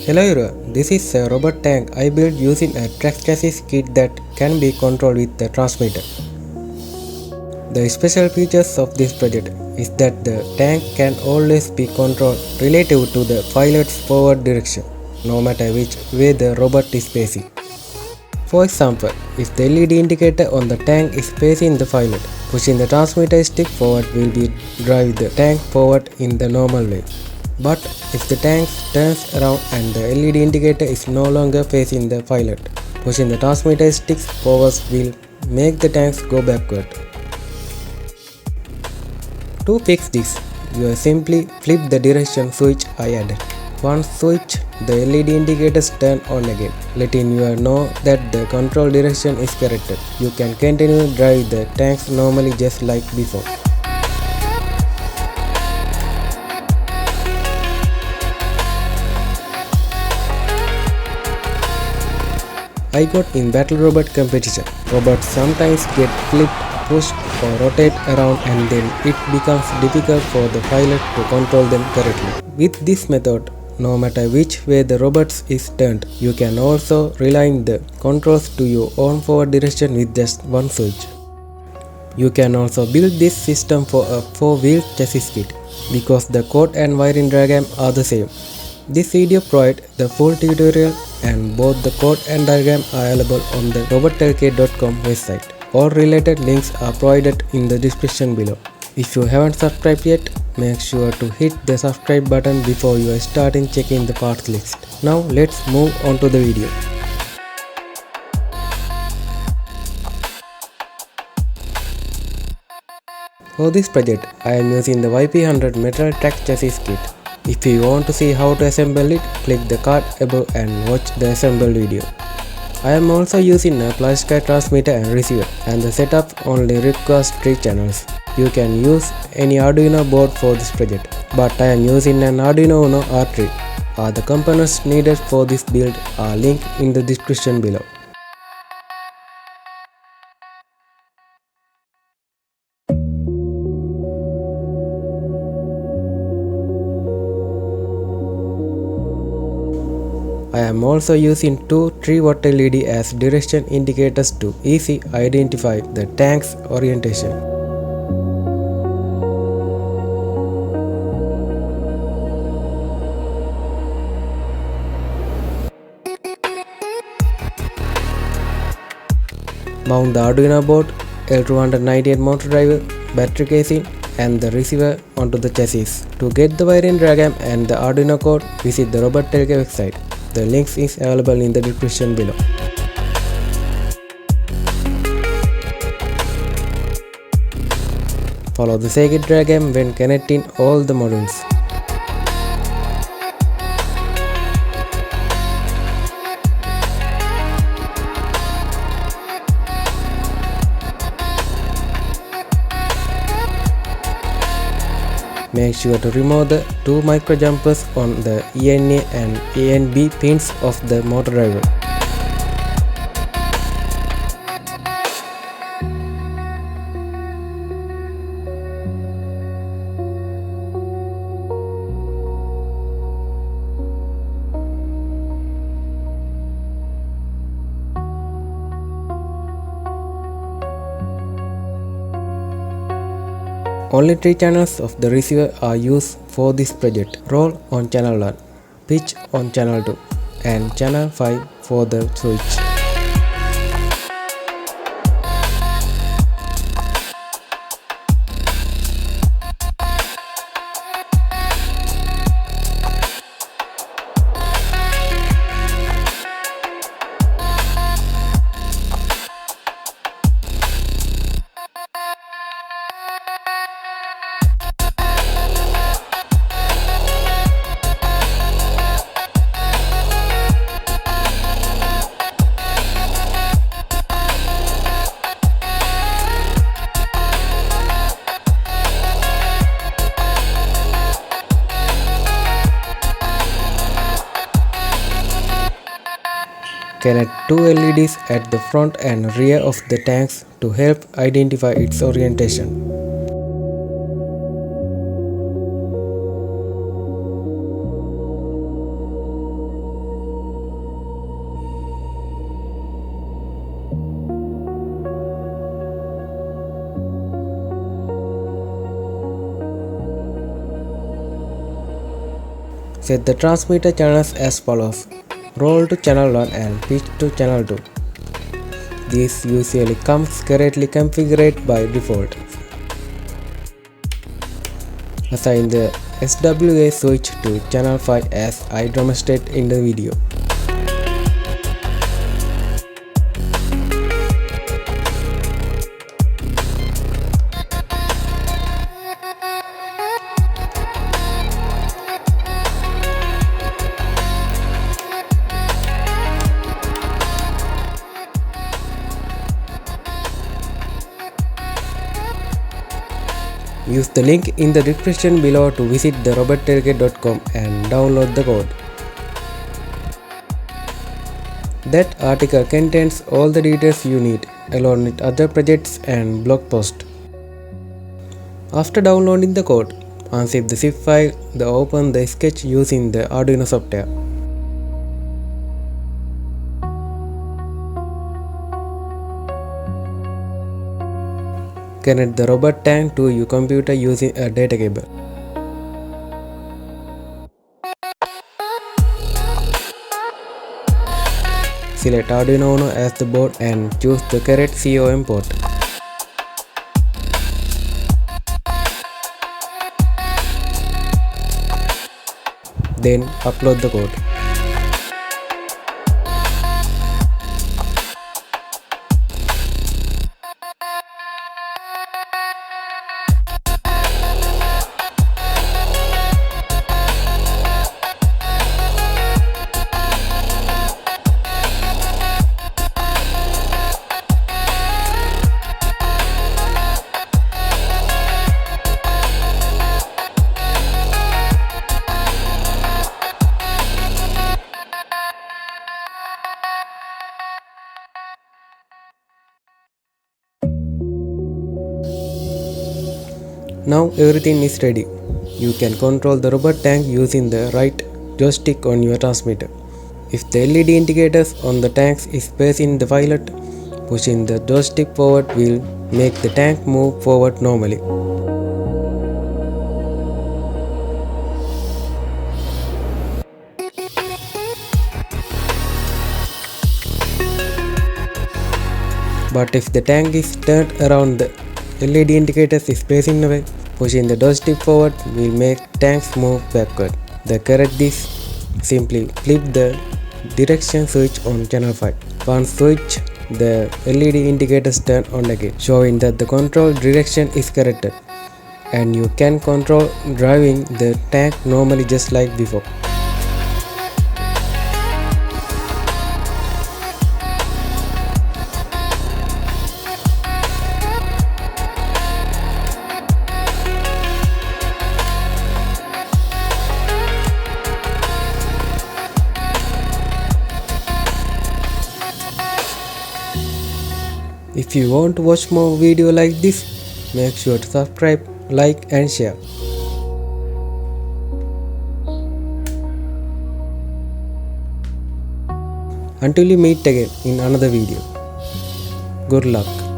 Hello everyone, this is a robot tank I built using a track chassis kit that can be controlled with the transmitter. The special features of this project is that the tank can always be controlled relative to the pilot's forward direction, no matter which way the robot is facing. For example, if the LED indicator on the tank is facing the pilot, pushing the transmitter stick forward will drive the tank forward in the normal way. But if the tank turns around and the LED indicator is no longer facing the pilot, pushing the transmitter sticks forward will make the tanks go backward. To fix this, you simply flip the direction switch I added. Once switched, the LED indicators turn on again, letting you know that the control direction is corrected. You can continue to drive the tanks normally just like before. I got in battle robot competition. Robots sometimes get flipped, pushed or rotate around and then it becomes difficult for the pilot to control them correctly. With this method, no matter which way the robot is turned, you can also realign the controls to your own forward direction with just one switch. You can also build this system for a 4-wheel chassis kit because the code and wiring diagram are the same. This video provides the full tutorial and both the code and diagram are available on the robotlk.com website. All related links are provided in the description below. If you haven't subscribed yet, make sure to hit the subscribe button before you are starting checking the parts list. Now let's move on to the video. For this project, I am using the YP100 metal track chassis kit. If you want to see how to assemble it, click the card above and watch the assembled video. I am also using a FlySky transmitter and receiver, and the setup only requires 3 channels. You can use any Arduino board for this project, but I am using an Arduino Uno R3. All the components needed for this build are linked in the description below. I am also using 2 3-watt LED as direction indicators to easily identify the tank's orientation. Mount the Arduino board, L298 motor driver, battery casing and the receiver onto the chassis. To get the wiring diagram and the Arduino code, visit the robotlk website. The links is available in the description below. Follow the circuit diagram when connecting all the modules. Make sure to remove the 2 micro jumpers on the ENA and ENB pins of the motor driver. Only 3 channels of the receiver are used for this project. Roll on channel 1, pitch on channel 2 and channel 5 for the switch. Connect 2 LEDs at the front and rear of the tanks to help identify its orientation. Set the transmitter channels as follows: roll to channel 1 and pitch to channel 2. This usually comes correctly configured by default. Assign the SWA switch to channel 5 as I demonstrated in the video. Use the link in the description below to visit the robotdelegate.com and download the code. That article contains all the details you need, along with other projects and blog posts. After downloading the code, unzip the zip file, then open the sketch using the Arduino software. Connect the robot tank to your computer using a data cable. Select Arduino Uno as the board and choose the correct COM port. Then upload the code. Now everything is ready. You can control the robot tank using the right joystick on your transmitter. If the LED indicators on the tanks is facing the violet, pushing the joystick forward will make the tank move forward normally. But if the tank is turned around, the LED indicators is facing away, pushing the joystick forward will make tanks move backward. To correct this, simply flip the direction switch on channel 5. Once switch, the LED indicators turn on again, showing that the control direction is corrected, and you can control driving the tank normally just like before. If you want to watch more videos like this, make sure to subscribe, like and share. Until we meet again in another video. Good luck.